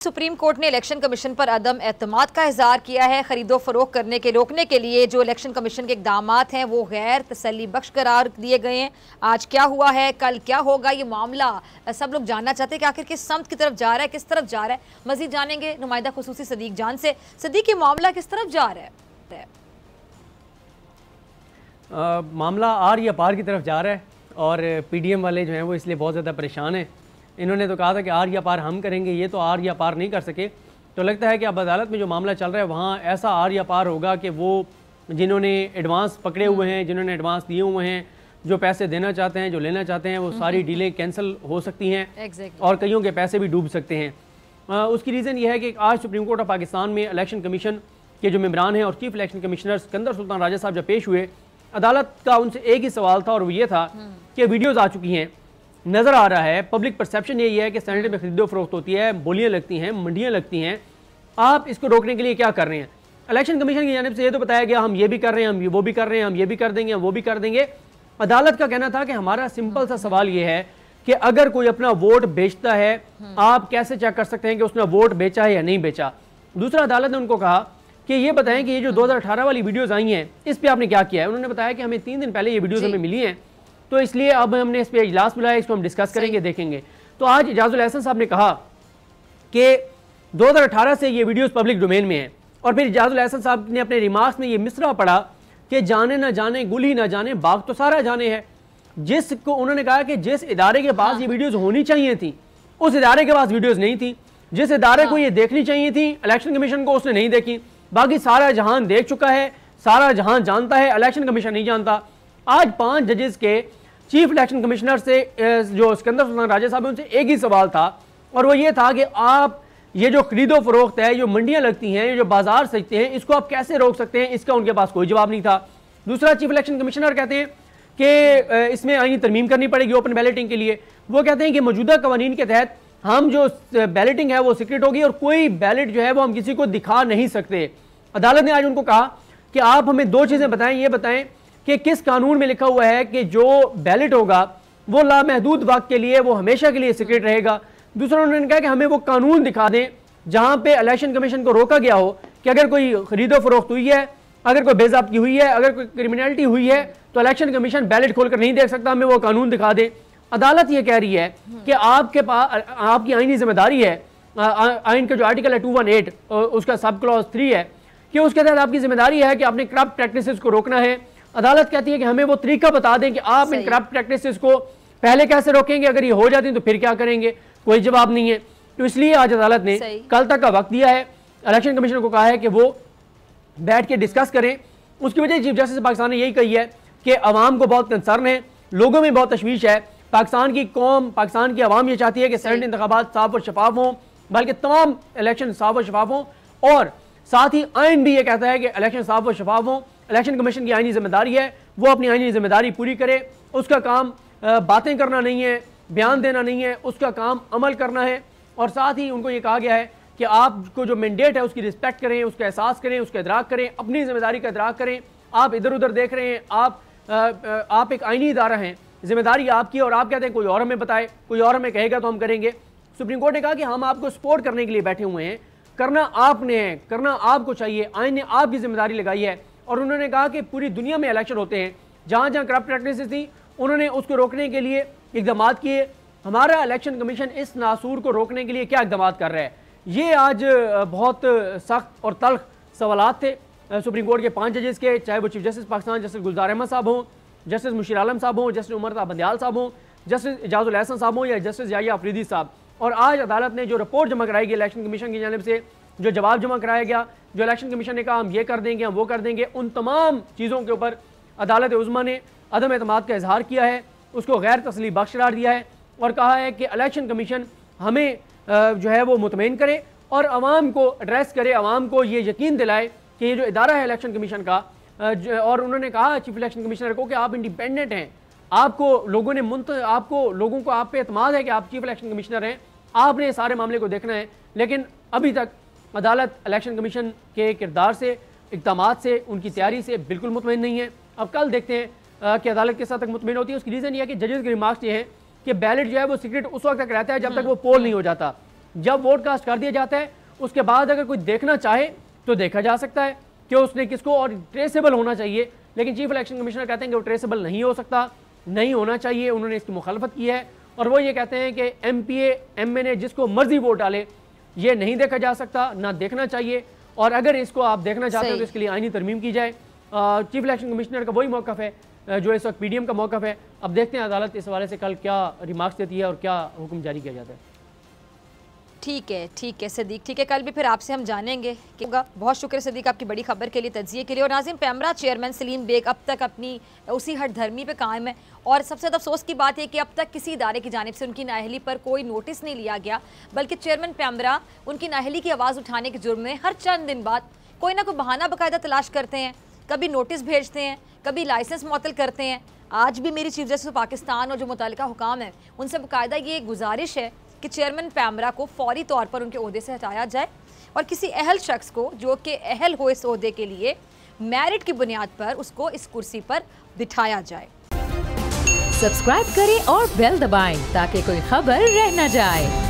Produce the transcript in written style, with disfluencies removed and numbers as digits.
Supreme court ने election commission पर अदम एतमाद का इजहार किया है। खरीदो फरोख्त करने के रोकने के लिए जो इलेक्शन कमीशन के इकदाम हैं वो गैर तसल्ली बख्श करार दिए गए हैं। आज क्या हुआ है, कल क्या होगा, ये मामला सब लोग जानना चाहते हैं कि आखिर किस समत की तरफ जा रहा है, किस तरफ जा रहा है। मजीद जानेंगे नुमाइंदा खुसूसी सदीक जान से। सदीक, ये मामला किस तरफ जा रहा है? मामला आर या पार की तरफ जा रहा है और पीडीएम वाले जो हैं वो इसलिए बहुत ज़्यादा परेशान हैं। इन्होंने तो कहा था कि आर या पार हम करेंगे, ये तो आर या पार नहीं कर सके। तो लगता है कि अब अदालत में जो मामला चल रहा है वहाँ ऐसा आर या पार होगा कि वो जिन्होंने एडवांस पकड़े हुए हैं, जिन्होंने एडवांस दिए हुए हैं, जो पैसे देना चाहते हैं, जो लेना चाहते हैं, वो सारी डीलें कैंसिल हो सकती हैं और कईयों के पैसे भी डूब सकते हैं। उसकी रीज़न ये है कि आज सुप्रीम कोर्ट ऑफ पाकिस्तान में इलेक्शन कमीशन के जो मेंबरान हैं और chief election commissioner Sikandar Sultan Raja साहब जब पेश हुए, अदालत का उनसे एक ही सवाल था और वो ये था कि वीडियोज़ आ चुकी हैं, नज़र आ रहा है, पब्लिक परसेप्शन यही है कि सेनेट में खरीदो फरोख्त होती है, बोलियां लगती हैं, मंडियां लगती हैं, आप इसको रोकने के लिए क्या कर रहे हैं? इलेक्शन कमीशन की जानिब से ये तो बताया गया हम ये भी कर रहे हैं, हम वो भी कर रहे हैं, हम ये भी कर देंगे, हम वो भी कर देंगे। अदालत का कहना था कि हमारा सिंपल सा सवाल ये है कि अगर कोई अपना वोट बेचता है, आप कैसे चेक कर सकते हैं कि उसने वोट बेचा है या नहीं बेचा? दूसरा, अदालत ने उनको कहा कि ये बताएं कि ये जो 2018 वाली वीडियोज़ आई हैं इस पर आपने क्या किया है? उन्होंने बताया कि हमें 3 दिन पहले ये वीडियोज़ हमें मिली हैं, तो इसलिए अब हमने इस पर इजलास बुलाया, इसको हम डिस्कस करेंगे, देखेंगे। तो आज इजाजुल एहसन साहब ने कहा कि 2018 से ये वीडियोस पब्लिक डोमेन में है और फिर इजाजुल एहसन साहब ने अपने रिमार्क्स में ये मिसरा पढ़ा कि जाने ना जाने गुल ही ना जाने बाग तो सारा जाने है। जिसको उन्होंने कहा कि जिस इदारे के पास ये वीडियोस होनी चाहिए थी उस इदारे के पास वीडियोस नहीं थी, जिस इदारे को ये देखनी चाहिए थी इलेक्शन कमीशन को, उसने नहीं देखी। बाकी सारा जहान देख चुका है, सारा जहान जानता है, इलेक्शन कमीशन नहीं जानता। आज 5 जजेस के चीफ इलेक्शन कमिश्नर से जो सिकंदर सुल्तान राजा साहब, उनसे एक ही सवाल था और वो ये था कि आप ये जो खरीदो फरोख्त है, जो मंडियां लगती हैं, ये जो बाजार सजते हैं, इसको आप कैसे रोक सकते हैं? इसका उनके पास कोई जवाब नहीं था। दूसरा, चीफ इलेक्शन कमिश्नर कहते हैं कि इसमें आईनी तरमीम करनी पड़ेगी ओपन बैलेटिंग के लिए। वो कहते हैं कि मौजूदा कवानीन के तहत हम जो बैलेटिंग है वो सीक्रेट होगी और कोई बैलेट जो है वो हम किसी को दिखा नहीं सकते। अदालत ने आज उनको कहा कि आप हमें 2 चीज़ें बताएं, ये बताएं कि किस कानून में लिखा हुआ है कि जो बैलेट होगा वो लामहदूद वक्त के लिए, वो हमेशा के लिए सीक्रेट रहेगा। दूसरा, उन्होंने कहा कि हमें वो कानून दिखा दें जहां पे इलेक्शन कमीशन को रोका गया हो कि अगर कोई खरीदो फरोख्त हुई है, अगर कोई बेज़ाब्ती हुई है, अगर कोई क्रिमिनलिटी हुई है तो इलेक्शन कमीशन बैलेट खोलकर नहीं देख सकता, हमें वो कानून दिखा दें। अदालत ये कह रही है कि आपके पास आपकी आईनी जिम्मेदारी है, आइन का जो आर्टिकल है 218 उसका सब क्लॉज 3 है कि उसके तहत आपकी जिम्मेदारी है कि आपने करप्ट प्रैक्टिसेस को रोकना है। अदालत कहती है कि हमें वो तरीका बता दें कि आप इन करप्ट प्रैक्टिसेस को पहले कैसे रोकेंगे, अगर ये हो जाती तो फिर क्या करेंगे? कोई जवाब नहीं है। तो इसलिए आज अदालत ने कल तक का वक्त दिया है, इलेक्शन कमीशन को कहा है कि वो बैठ के डिस्कस करें। उसकी वजह चीफ जस्टिस पाकिस्तान ने यही कही है कि अवाम को बहुत कंसर्न है, लोगों में बहुत तशवीश है। पाकिस्तान की कौम, पाकिस्तान की अवाम ये चाहती है कि सेनेट इंतखाबात साफ और शफाफ हों, बल्कि तमाम इलेक्शन साफ और शफाफ हों, और साथ ही आइन भी ये कहता है कि इलेक्शन साफ और शफाफ हों। इलेक्शन कमीशन की आईनी जिम्मेदारी है, वो अपनी आईनी जिम्मेदारी पूरी करे। उसका काम बातें करना नहीं है, बयान देना नहीं है, उसका काम अमल करना है। और साथ ही उनको ये कहा गया है कि आपको जो मैंडेट है उसकी रिस्पेक्ट करें, उसका एहसास करें, उसका इदराक करें, अपनी जिम्मेदारी का इदराक करें। आप इधर उधर देख रहे हैं, आप एक आईनी इदारा हैं, जिम्मेदारी आपकी, और आप कहते हैं कोई और हमें बताए, कोई और हमें कहेगा तो हम करेंगे। सुप्रीम कोर्ट ने कहा कि हम आपको सपोर्ट करने के लिए बैठे हुए हैं, करना आपने है, करना आपको चाहिए, आइन ने आपकी जिम्मेदारी लगाई है। और उन्होंने कहा कि पूरी दुनिया में इलेक्शन होते हैं, जहां जहां करप्ट प्रैक्टिसेस थी उन्होंने उसको रोकने के लिए इकदाम किए। हमारा इलेक्शन कमीशन इस नासूर को रोकने के लिए क्या इकदाम कर रहा है? ये आज बहुत सख्त और तल्ख सवालात थे सुप्रीम कोर्ट के 5 जजेस के, चाहे वो चीफ जस्टिस पाकिस्तान जस्टिस गुलजार अहमद साहब हों, जस्टिस मुशीर आलम साहब हों, जस्टिस उमर बंदियाल साहब हों, जस्टिस इजाजुल एहसन साहब हों या जस्टिस याहिया अफरीदी साहब। और आज अदालत ने जो रिपोर्ट जमा कराई गई इलेक्शन कमीशन की जानिब से, जो जवाब जमा कराया गया, जो इलेक्शन कमीशन ने कहा हम ये कर देंगे, हम वो कर देंगे, उन तमाम चीज़ों के ऊपर अदालत उज़्मा ने अदम एतमाद का इजहार किया है, उसको गैर तसली बख्श करार दिया है और कहा है कि इलेक्शन कमीशन हमें जो है वो मुतमईन करे और अवाम को एड्रेस करे, अवाम को ये यकीन दिलाए कि ये जो इदारा है इलेक्शन कमीशन का, और उन्होंने कहा चीफ इलेक्शन कमिश्नर को कि आप इंडिपेंडेंट हैं, आपको लोगों ने लोगों को आप पे एतमाद है कि आप चीफ इलेक्शन कमिश्नर हैं, आपने सारे मामले को देखना है। लेकिन अभी तक अदालत इलेक्शन कमीशन के किरदार से, इक़दामात से, उनकी तैयारी से बिल्कुल मुतमईन नहीं है। अब कल देखते हैं कि अदालत किस हद तक मुतमईन होती है। उसकी रीज़न ये है कि जजेस के रिमार्क्स ये हैं कि बैलेट जो है वो सीक्रेट उस वक्त तक रहता है जब तक वो पोल नहीं हो जाता। जब वोट कास्ट कर दिया जाता है उसके बाद अगर कोई देखना चाहे तो देखा जा सकता है कि उसने किसको, और ट्रेसेबल होना चाहिए। लेकिन चीफ इलेक्शन कमिश्नर कहते हैं कि वो ट्रेसेबल नहीं हो सकता, नहीं होना चाहिए। उन्होंने इसकी मुखालफत की है और वो ये कहते हैं कि MPA MNA जिसको मर्जी वोट डाले ये नहीं देखा जा सकता, ना देखना चाहिए। और अगर इसको आप देखना चाहते हो तो इसके लिए आईनी तरमीम की जाए। चीफ इलेक्शन कमिश्नर का वही मौक़िफ़ है जो इस वक्त PDM का मौक़िफ़ है। अब देखते हैं अदालत इस हवाले से कल क्या रिमार्क्स देती है और क्या हुक्म जारी किया जाता है। ठीक है सदीक, ठीक है, कल भी फिर आपसे हम जानेंगे। बहुत शुक्र सदीक आपकी बड़ी खबर के लिए, तज्जिए के लिए। और नाज़िम, पैमरा चेयरमैन सलीम बेग अब तक अपनी उसी हट धर्मी पे कायम है और सबसे ज़्यादा अफसोस की बात है कि अब तक किसी इदारे की जानिब से उनकी नाअहली पर कोई नोटिस नहीं लिया गया, बल्कि चेयरमैन पैमरा उनकी नाअहली की आवाज़ उठाने के जुर्म में हर चंद दिन बाद कोई ना कोई बहाना बाकायदा तलाश करते हैं। कभी नोटिस भेजते हैं, कभी लाइसेंस मुअत्तल करते हैं। आज भी मेरी चीफ जस्टिस पाकिस्तान और जो मुतल्लिका हुकाम है उनसे बाकायदा ये गुजारिश है कि चेयरमैन पैमरा को फौरी तौर पर उनके ओहदे से हटाया जाए और किसी अहल शख्स को जो कि अहल हो इस ओहदे के लिए मेरिट की बुनियाद पर उसको इस कुर्सी पर बिठाया जाए। सब्सक्राइब करें और बेल दबाएं ताकि कोई खबर रह न जाए।